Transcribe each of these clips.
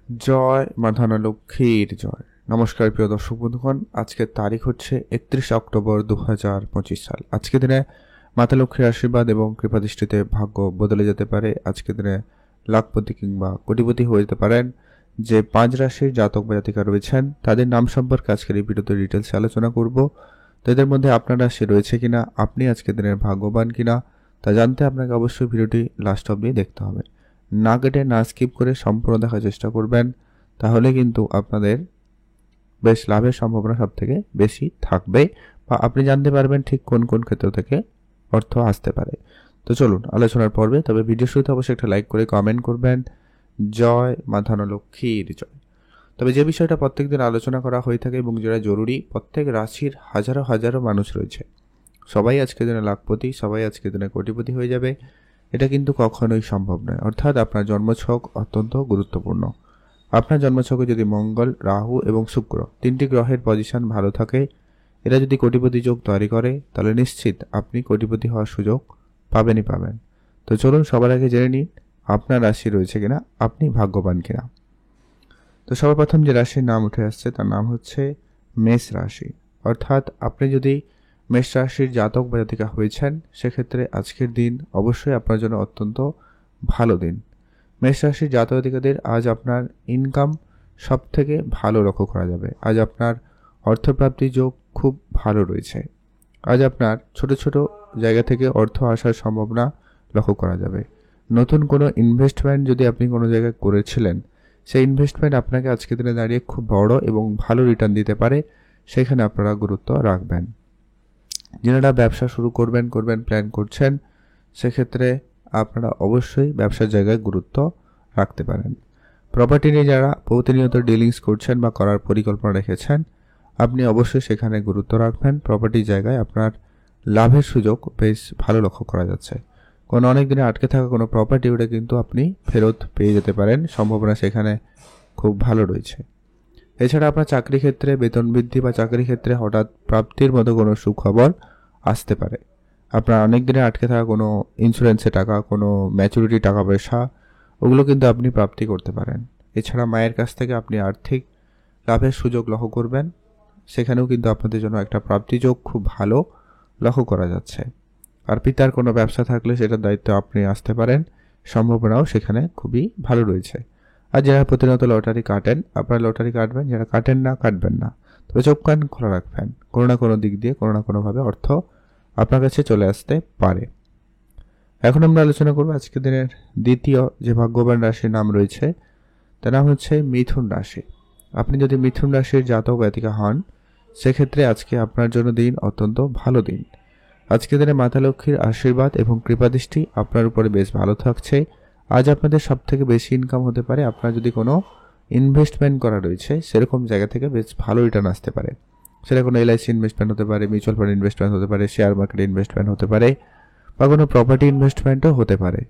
জয় মা ধনলক্ষ্মীর জয়। নমস্কার প্রিয় দর্শক বন্ধুগণ, আজকের তারিখ হচ্ছে 31 অক্টোবর 2025 সাল। আজকের দিনে মাতা লক্ষ্মীর আশীর্বাদ এবং কৃপাদৃষ্টিতে ভাগ্য বদলে যেতে পারে। আজকের দিনে লাখপতি কিংবা কোটিপতি হয়ে যেতে পারেন। যে 5 রাশির জাতক বা জাতিকা রয়েছেন তাদের নাম সম্পর্কে আজকের এই ভিডিওতে ডিটেলসে আলোচনা করব। তো এদের মধ্যে আপনার রাশি রয়েছে কিনা, আপনি আজকের দিনের ভাগ্যবান কিনা তা জানতে আপনাকে অবশ্যই ভিডিওটি লাস্ট অবধি দেখতে হবে। না কেটে না স্কিপ করে সম্পূর্ণ দেখার চেষ্টা করবেন, তাহলে কিন্তু আপনাদের বেশ লাভের সম্ভাবনা সব থেকে বেশি থাকবে বা আপনি জানতে পারবেন ঠিক কোন কোন ক্ষেত্র থেকে অর্থ আসতে পারে। তো চলুন আলোচনার পর্বে। তবে ভিডিও শুরুতে অবশ্যই একটা লাইক করে কমেন্ট করবেন, জয় মা ধনলক্ষ্মীর জয়। তবে যে বিষয়টা প্রত্যেকদিন আলোচনা করা হয়ে থাকে এবং যেটা জরুরি, প্রত্যেক রাশির হাজারো হাজারো মানুষ রয়েছে, সবাই আজকের দিনে লাখপতি, সবাই আজকের দিনে কোটিপতি হয়ে যাবে, এটা কিন্তু কখনোই সম্ভব নয়। অর্থাৎ আপনার জন্মছক অত্যন্ত গুরুত্বপূর্ণ। আপনার জন্মছকে যদি মঙ্গল, রাহু এবং শুক্র তিনটি গ্রহের পজিশন ভালো থাকে, এরা যদি কোটিপতি যোগ তৈরি করে, তাহলে নিশ্চিত আপনি কোটিপতি হওয়ার সুযোগ পাবেনই পাবেন। তো চলুন সবার আগে জেনে নিন আপনার রাশি রয়েছে কিনা, আপনি ভাগ্যবান কিনা। তো সবার প্রথম যে রাশির নাম উঠে আসছে তার নাম হচ্ছে মেষ রাশি। অর্থাৎ আপনি যদি মেষ রাশির জাতক বা জাতিকা হয়েছেন, সেক্ষেত্রে আজকের দিন অবশ্যই আপনার জন্য অত্যন্ত ভালো দিন। মেষ রাশির জাতক জাতিকাদের আজ আপনার ইনকাম সব থেকে ভালো লক্ষ্য করা যাবে। আজ আপনার অর্থপ্রাপ্তি যোগ খুব ভালো রয়েছে। আজ আপনার ছোট ছোট জায়গা থেকে অর্থ আসার সম্ভাবনা লক্ষ্য করা যাবে। নতুন কোনো ইনভেস্টমেন্ট যদি আপনি কোনো জায়গায় করেছিলেন, সেই ইনভেস্টমেন্ট আপনাকে আজকের দিনে দাঁড়িয়ে খুব বড় এবং ভালো রিটার্ন দিতে পারে, সেখানে আপনারা গুরুত্ব রাখবেন। যারা ব্যবসা শুরু করবেন প্ল্যান করছেন, সেক্ষেত্রে আপনারা অবশ্যই ব্যবসার জায়গায় গুরুত্ব রাখতে পারেন। প্রপার্টি নিয়ে যারা প্রতিনিয়ত ডিলিংস করছেন বা করার পরিকল্পনা রেখেছেন, আপনি অবশ্যই সেখানে গুরুত্ব রাখবেন। প্রপার্টি জায়গায় আপনার লাভের সুযোগ বেশ ভালো লক্ষ্য করা যাচ্ছে। কোনো অনেক দিনে আটকে থাকা কোনো প্রপার্টি, ওটা কিন্তু আপনি ফেরত পেয়ে যেতে পারেন, সম্ভাবনা সেখানে খুব ভালো রয়েছে। এছাড়া আপনার চাকরি ক্ষেত্রে বেতন বৃদ্ধি বা চাকরি ক্ষেত্রে হঠাৎ প্রাপ্তির মতো কোনো সুখবর আসতে পারে। আপনার অনেক দিনে আটকে থাকা কোনো ইন্স্যুরেন্সের টাকা, কোনো ম্যাচুরিটি টাকা পয়সা, ওগুলো কিন্তু আপনি প্রাপ্তি করতে পারেন। এছাড়া মায়ের কাছ থেকে আপনি আর্থিক লাভের সুযোগ লক্ষ্য করবেন, সেখানেও কিন্তু আপনাদের জন্য একটা প্রাপ্তিযোগ খুব ভালো লক্ষ্য করা যাচ্ছে। আর পিতার কোনো ব্যবসা থাকলে সেটার দায়িত্ব আপনি আসতে পারেন, সম্ভাবনাও সেখানে খুবই ভালো রয়েছে। আর যারা প্রতিনিয়ত লটারি কাটেন, আপনারা লটারি কাটবেন, যারা কাটেন না কাটবেন না, তবে চোখ কান খোলা রাখবেন, কোনো না কোনো দিক দিয়ে কোনো না কোনোভাবে অর্থ আপনার কাছে চলে আসতে পারে। এখন আমরা আলোচনা করব আজকের দিনের দ্বিতীয় যে ভাগ্যবান রাশির নাম রয়েছে তার নাম হচ্ছে মিথুন রাশি। আপনি যদি মিথুন রাশির জাতক জাতিকা হন, সেক্ষেত্রে আজকে আপনার জন্য দিন অত্যন্ত ভালো দিন। আজকের দিনে মাতা লক্ষ্মীর আশীর্বাদ এবং কৃপাদৃষ্টি আপনার উপরে বেশ ভালো থাকছে। আজ আপনাদের সব থেকে বেশি ইনকাম হতে পারে। আপনার যদি কোনো ইনভেস্টমেন্ট করা রয়েছে, সেরকম জায়গা থেকে বেশ ভালো রিটার্ন আসতে পারে। সেটা কোনো এলআইসি ইনভেস্টমেন্ট হতে পারে, মিউচুয়াল ফান্ড ইনভেস্টমেন্ট হতে পারে, শেয়ার মার্কেট ইনভেস্টমেন্ট হতে পারে, বা কোনো প্রপার্টি ইনভেস্টমেন্টও হতে পারে।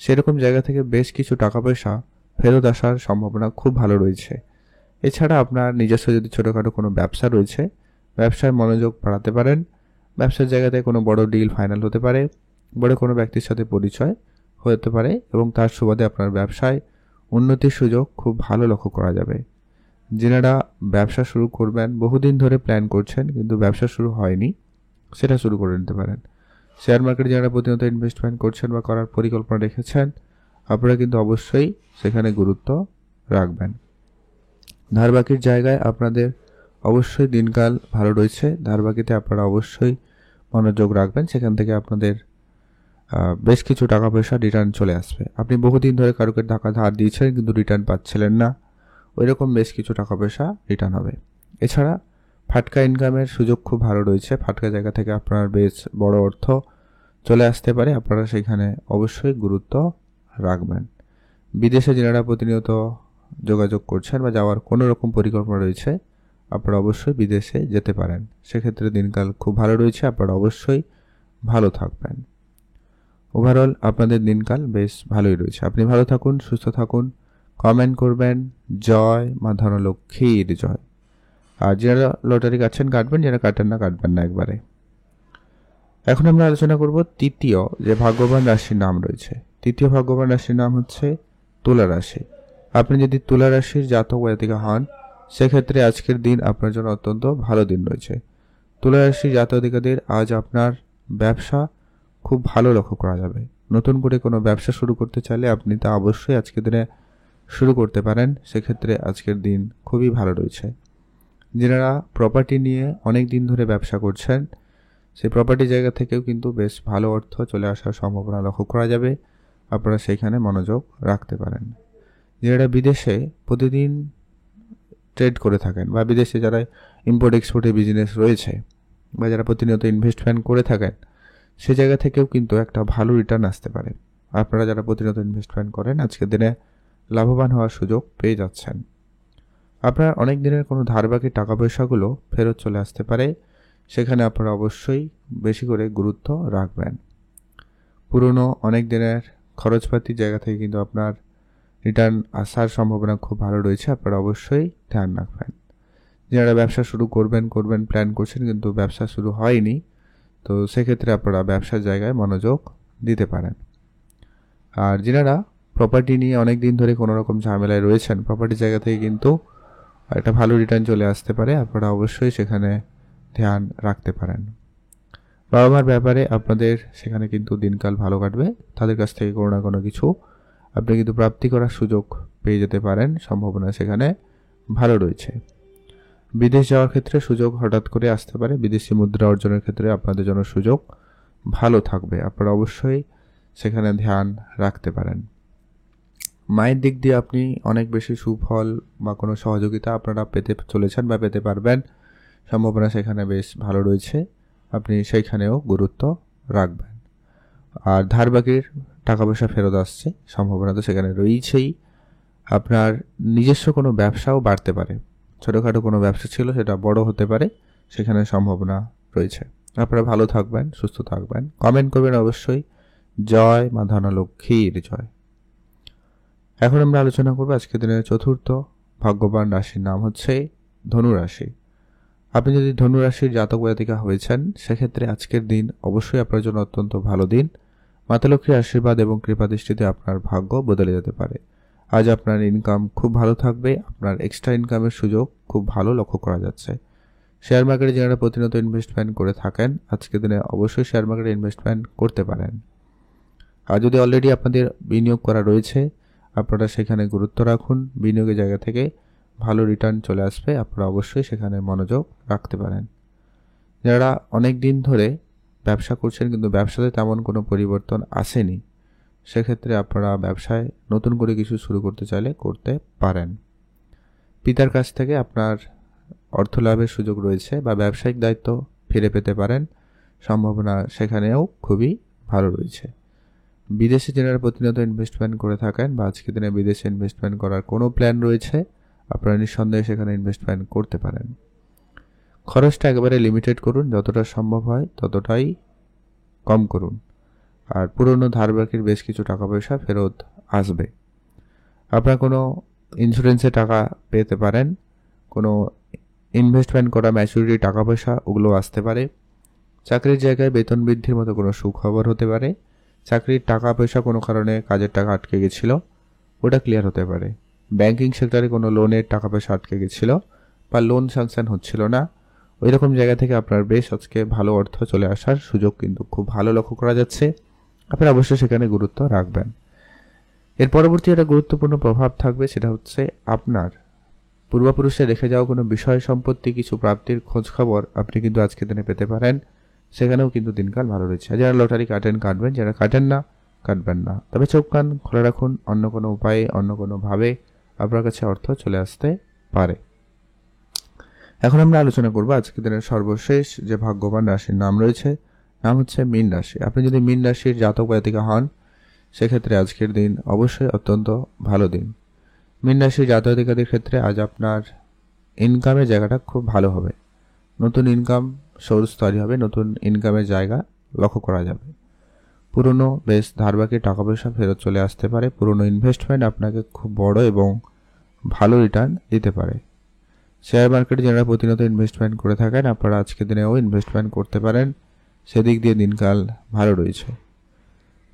সেরকম জায়গা থেকে বেশ কিছু টাকা পয়সা ফেরত আসার সম্ভাবনা খুব ভালো রয়েছে। এছাড়া আপনার নিজস্ব যদি ছোটোখাটো কোনো ব্যবসা রয়েছে, ব্যবসায় মনোযোগ বাড়াতে পারেন। ব্যবসার জায়গাতে কোনো বড় ডিল ফাইনাল হতে পারে, বড় কোনো ব্যক্তির সাথে পরিচয় হতে পারে এবং তার সুবাদে আপনার ব্যবসায় উন্নতির সুযোগ খুব ভালো লক্ষ্য করা যাবে। যারা ব্যবসা শুরু করবেন, বহুদিন ধরে প্ল্যান করছেন কিন্তু ব্যবসা শুরু হয়নি, সেটা শুরু করে নিতে পারেন। শেয়ার মার্কেটে যারা প্রতিনিয়ত ইনভেস্টমেন্ট করছেন বা করার পরিকল্পনা রেখেছেন, আপনারা কিন্তু অবশ্যই সেখানে গুরুত্ব রাখবেন। ধারবাকির জায়গায় আপনাদের অবশ্যই দিনকাল ভালো রয়েছে। ধারবাকিতে আপনারা অবশ্যই মনোযোগ রাখবেন, সেখান থেকে আপনাদের বেশ কিছু টাকা পয়সা রিটার্ন চলে আসবে। আপনি বহুদিন ধরে কারোকে টাকা ধার দিয়েছেন কিন্তু রিটার্ন পাচ্ছিলেন না, ওইরকম বেশ কিছু টাকা পয়সা রিটার্ন হবে। এছাড়া ফাটকা ইনকামের সুযোগ খুব ভালো রয়েছে। ফাটকা জায়গা থেকে আপনার বেশ বড় অর্থ চলে আসতে পারে, আপনারা সেখানে অবশ্যই গুরুত্ব রাখবেন। বিদেশে যারা প্রতিনিয়ত যোগাযোগ করছেন বা যাওয়ার কোনো রকম পরিকল্পনা রয়েছে, আপনারা অবশ্যই বিদেশে যেতে পারেন। সেক্ষেত্রে দিনকাল খুব ভালো রয়েছে, আপনারা অবশ্যই ভালো থাকবেন। ওভারঅল আপনাদের দিনকাল বেশ ভালোই রয়েছে। আপনি ভালো থাকুন, সুস্থ থাকুন, কমেন্ট করবেন, জয় মা ধনলক্ষ্মীর জয়। আর যারা লটারি কাটবেন, যারা কাটেন না কাটবেন না একবারে। এখন আমরা আলোচনা করব তৃতীয় যে ভাগ্যবান রাশির নাম রয়েছে। তৃতীয় ভাগ্যবান রাশির নাম হচ্ছে তুলা রাশি। আপনি যদি তুলা রাশির জাতক বা জাতিকা হন, সেক্ষেত্রে আজকের দিন আপনার জন্য অত্যন্ত ভালো দিন রয়েছে। তুলা রাশির জাতক জাতিকাদের আজ আপনার ব্যবসা খুব ভালো লক্ষ্য করা যাবে। নতুন করে কোনো ব্যবসা শুরু করতে চাইলে আপনি তা অবশ্যই আজকের দিনে শুরু করতে পারেন। সেক্ষেত্রে আজকের দিন খুবই ভালো রয়েছে। যারা প্রপার্টি নিয়ে অনেক দিন ধরে ব্যবসা করছেন, সেই প্রপার্টি জায়গা থেকেও কিন্তু বেশ ভালো অর্থ চলে আসার সম্ভাবনা লক্ষ্য করা যাবে। আপনারা সেইখানে মনোযোগ রাখতে পারেন। যারা বিদেশে প্রতিদিন ট্রেড করে থাকেন বা বিদেশে যারা ইম্পোর্ট এক্সপোর্টের বিজনেস রয়েছে বা যারা প্রতিনিয়ত ইনভেস্টমেন্ট করে থাকেন, সে জায়গা থেকেও কিন্তু একটা ভালো রিটার্ন আসতে পারে। আপনারা যারা প্রতিনিয়ত ইনভেস্টমেন্ট করেন, আজকের দিনে লাভবান হওয়ার সুযোগ পেয়ে যাচ্ছেন। আপনার অনেক দিনের কোনো ধার বাকি টাকা পয়সাগুলো ফেরত চলে আসতে পারে। সেখানে আপনারা অবশ্যই বেশি করে গুরুত্ব রাখবেন। পুরনো অনেক দিনের খরচপাতির জায়গা থেকে কিন্তু আপনার রিটার্ন আসার সম্ভাবনা খুব ভালো রয়েছে। আপনারা অবশ্যই ধ্যান রাখবেন। যারা ব্যবসা শুরু করবেন প্ল্যান করছেন কিন্তু ব্যবসা শুরু হয়নি, তো সেক্ষেত্রে আপনারা ব্যবসার জায়গায় মনোযোগ দিতে পারেন। আর যারা প্রপার্টি নিয়ে অনেক দিন ধরে কোনো রকম ঝামেলায় রয়েছেন, প্রপার্টি জায়গা থেকে কিন্তু একটা ভালো রিটার্ন চলে আসতে পারে। আপনারা অবশ্যই সেখানে ধ্যান রাখতে পারেন। বাবা মার ব্যাপারে আপনাদের সেখানে কিন্তু দিনকাল ভালো কাটবে। তাদের কাছ থেকে কোনো না কোনো কিছু আপনি কিন্তু প্রাপ্তি করার সুযোগ পেয়ে যেতে পারেন। সম্ভাবনা সেখানে ভালো রয়েছে। বিদেশ যাওয়ার ক্ষেত্রে সুযোগ হঠাৎ করে আসতে পারে। বিদেশি মুদ্রা অর্জনের ক্ষেত্রে আপনাদের জন্য সুযোগ ভালো থাকবে। আপনারা অবশ্যই সেখানে ধ্যান রাখতে পারেন। মায়ের দিক দিয়ে আপনি অনেক বেশি সুফল বা কোনো সহযোগিতা আপনারা পেতে চলেছেন বা পেতে পারবেন। সম্ভাবনা সেখানে বেশ ভালো রয়েছে। আপনি সেইখানেও গুরুত্ব রাখবেন। আর ধার বাকির টাকা পয়সা ফেরত আসছে, সম্ভাবনা তো সেখানে রয়েছেই। আপনার নিজস্ব কোনো ব্যবসাও বাড়তে পারে। ছোটোখাটো কোনো ব্যবসা ছিল, সেটা বড় হতে পারে, সেখানে সম্ভাবনা রয়েছে। আপনারা ভালো থাকবেন, সুস্থ থাকবেন। কমেন্ট করবেন অবশ্যই। জয় মা ধনলক্ষ্মীর জয়। এখন আমরা আলোচনা করব আজকের দিনের চতুর্থ ভাগ্যবান রাশির নাম হচ্ছে ধনু রাশি। আপনি যদি ধনু রাশির জাতক জাতিকা হয়েছেন, সেক্ষেত্রে আজকের দিন অবশ্যই আপনার জন্য অত্যন্ত ভালো দিন। মাতা লক্ষ্মীর আশীর্বাদ এবং কৃপা দৃষ্টিতে আপনার ভাগ্য বদলে যেতে পারে। আজ আপনার ইনকাম খুব ভালো থাকবে। আপনার এক্সট্রা ইনকামের সুযোগ খুব ভালো লক্ষ্য করা যাচ্ছে। শেয়ার মার্কেটে যারা প্রতিনিয়ত ইনভেস্টমেন্ট করে থাকেন, আজকের দিনে অবশ্যই শেয়ার মার্কেটে ইনভেস্টমেন্ট করতে পারেন। আর যদি অলরেডি আপনাদের বিনিয়োগ করা রয়েছে, আপনারা সেখানে গুরুত্ব রাখুন। বিনিয়োগের জায়গা থেকে ভালো রিটার্ন চলে আসবে। আপনারা অবশ্যই সেখানে মনোযোগ রাখতে পারেন। যারা অনেক দিন ধরে ব্যবসা করছেন কিন্তু ব্যবসাতে তেমন কোনো পরিবর্তন আসেনি, সেক্ষেত্রে আপনারা ব্যবসায় নতুন করে কিছু শুরু করতে চাইলে করতে পারেন। পিতার কাছ থেকে আপনার অর্থ লাভের সুযোগ রয়েছে বা ব্যবসায়িক দায়িত্ব ফিরে পেতে পারেন। সম্ভাবনা সেখানেও খুবই ভালো রয়েছে। বিদেশে যারা প্রতিনিয়ত ইনভেস্টমেন্ট করে থাকেন বা আজকের দিনে বিদেশে ইনভেস্টমেন্ট করার কোনো প্ল্যান রয়েছে, আপনারা নিঃসন্দেহে সেখানে ইনভেস্টমেন্ট করতে পারেন। খরচটা একেবারে লিমিটেড করুন, যতটা সম্ভব হয় ততটাই কম করুন। আর পুরনো ধার বাকির বেশ কিছু টাকা পয়সা ফেরত আসবে। আপনারা কোনো ইন্স্যুরেন্সে টাকা পেতে পারেন, কোনো ইনভেস্টমেন্ট করা ম্যাচুরিটি টাকা পয়সা ওগুলো আসতে পারে। চাকরির জায়গায় বেতন বৃদ্ধির মতো কোনো সুখবর হতে পারে। চাকরির টাকা পয়সা কোনো কারণে কাজের টাকা আটকে গেছিল, ওটা ক্লিয়ার হতে পারে। ব্যাংকিং সেক্টরে কোনো লোনের টাকা পয়সা আটকে গেছিল বা লোন স্যাংশন হচ্ছিল না, ওই রকম জায়গা থেকে আপনার বেশ আজকে ভালো অর্থ চলে আসার সুযোগ কিন্তু খুব ভালো লক্ষ্য করা যাচ্ছে। আপনারা অবশ্যই সেখানে গুরুত্ব রাখবেন। এর পরবর্তী একটা গুরুত্বপূর্ণ প্রভাব থাকবে, সেটা হচ্ছে আপনার পূর্বপুরুষে রেখে যাওয়া কোনো বিষয় সম্পত্তি কিছু প্রাপ্তির খোঁজ খবর আপনি কিন্তু আজকের দিনে পেতে পারেন। সেখানেও কিন্তু দিনকাল ভালো রয়েছে। যারা লটারি কাটবেন, যারা কাটেন না কাটবেন না, তবে চোখ কান খোলা রাখুন। অন্য কোনো উপায়ে, অন্য কোনোভাবে আপনার কাছে অর্থ চলে আসতে পারে। এখন আমরা আলোচনা করব আজকের দিনের সর্বশেষ যে ভাগ্যবান রাশির নাম রয়েছে, নাম হচ্ছে মীন রাশি। আপনি যদি মীন রাশির জাতক জাতিকা হন, সেক্ষেত্রে আজকের দিন অবশ্যই অত্যন্ত ভালো দিন। মীন রাশির জাতক জাতিকাদের ক্ষেত্রে আজ আপনার ইনকামের জায়গাটা খুব ভালো হবে। নতুন ইনকাম সোর্স তৈরি হবে, নতুন ইনকামের জায়গা লক্ষ্য করা যাবে। পুরনো বেশ ধারবাকি টাকা পয়সা ফেরত চলে আসতে পারে। পুরনো ইনভেস্টমেন্ট আপনাকে খুব বড় এবং ভালো রিটার্ন দিতে পারে। শেয়ার মার্কেটে যারা প্রতিনিয়ত ইনভেস্টমেন্ট করে থাকেন, আপনারা আজকের দিনেও ইনভেস্টমেন্ট করতে পারেন। সেদিক দিয়ে দিনকাল ভালো রয়েছে।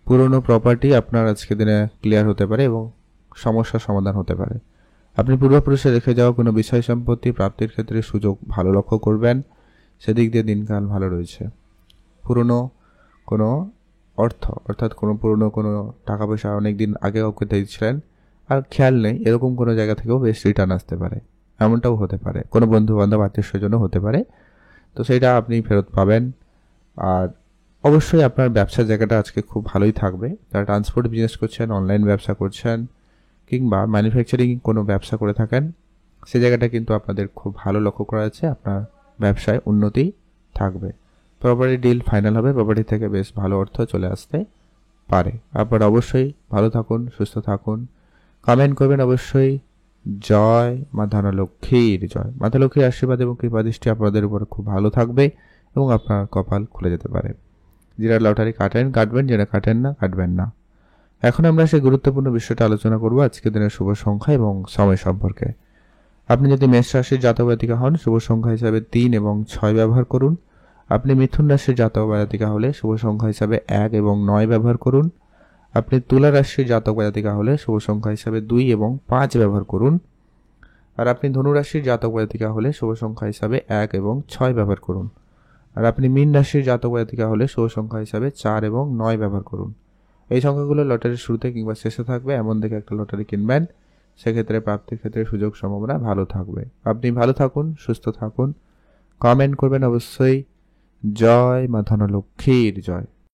পুরনো প্রপার্টি আপনার আজকের দিনে ক্লিয়ার হতে পারে এবং সমস্যার সমাধান হতে পারে। আপনি পূর্বপুরুষে রেখে যাওয়া কোনো বিষয় সম্পত্তি প্রাপ্তির ক্ষেত্রে সুযোগ ভালো লক্ষ্য করবেন, সেদিক দিয়ে দিনকাল ভালো রয়েছে। পুরনো কোনো অর্থ অর্থাৎ পুরনো কোনো টাকা পয়সা অনেক দিন আগে কাউকে দিয়েছিলেন আর খেয়াল নেই, এরকম কোনো জায়গা থেকেও বেশ রিটার্ন আসতে পারে, এমনটাও হতে পারে। কোনো বন্ধু বান্ধব আত্মীয় স্বজনও হতে পারে, তো সেটা আপনি ফেরত পাবেন। আর অবশ্যই আপনার ব্যবসার জায়গাটা আজকে খুব ভালোই থাকবে। যারা ট্রান্সপোর্ট বিজনেস করছেন, অনলাইন ব্যবসা করছেন কিংবা ম্যানুফ্যাকচারিং কোনো ব্যবসা করে থাকেন, সে জায়গাটা কিন্তু আপনাদের খুব ভালো লক্ষ্য করা যাচ্ছে। আপনার ব্যবসায় উন্নতি থাকবে। প্রপার্টি ডিল ফাইনাল হবে, প্রপার্টি থেকে বেশ ভালো অর্থ চলে আসতে পারে। আপনারা অবশ্যই ভালো থাকুন, সুস্থ থাকুন। কমেন্ট করবেন অবশ্যই। জয় মা ধনলক্ষ্মীর জয়। মাতা লক্ষ্মীর আশীর্বাদ এবং কৃপাদৃষ্টি আপনাদের উপর খুব ভালো থাকবে এবং আপনার কপাল খুলে যেতে পারে। যারা লটারি কাটবেন, যারা কাটেন না, কাটবেন না। এখন আমরা সেই গুরুত্বপূর্ণ বিষয়টা আলোচনা করব, আজকের দিনের শুভ সংখ্যা এবং সময় সম্পর্কে। আপনি যদি মেষ রাশির জাতক জাতিকা হন, শুভ সংখ্যা হিসাবে 3 এবং 6 ব্যবহার করুন। আপনি মিথুন রাশির জাতক জাতিকা হলে শুভ সংখ্যা হিসাবে 1 এবং 9 ব্যবহার করুন। আপনি তুলা রাশির জাতক জাতিকা হলে শুভ সংখ্যা হিসাবে 2 এবং 5 ব্যবহার করুন। আর আপনি ধনু রাশির জাতক জাতিকা হলে শুভ সংখ্যা হিসাবে 1 এবং 6 ব্যবহার করুন। আর আপনি মীন রাশির জাতক জাতিকা হলে শুভ সংখ্যা হিসাবে 4 এবং 9 ব্যবহার করুন। এই সংখ্যাগুলো লটারির শুরুতে কিংবা শেষে থাকবে, এমন দেখে একটা লটারি কিনবেন। সেক্ষেত্রে প্রাপ্তির ক্ষেত্রে সুযোগ সম্ভাবনা ভালো থাকবে। আপনি ভালো থাকুন, সুস্থ থাকুন। কমেন্ট করবেন অবশ্যই। জয় মা ধনলক্ষ্মীর জয়।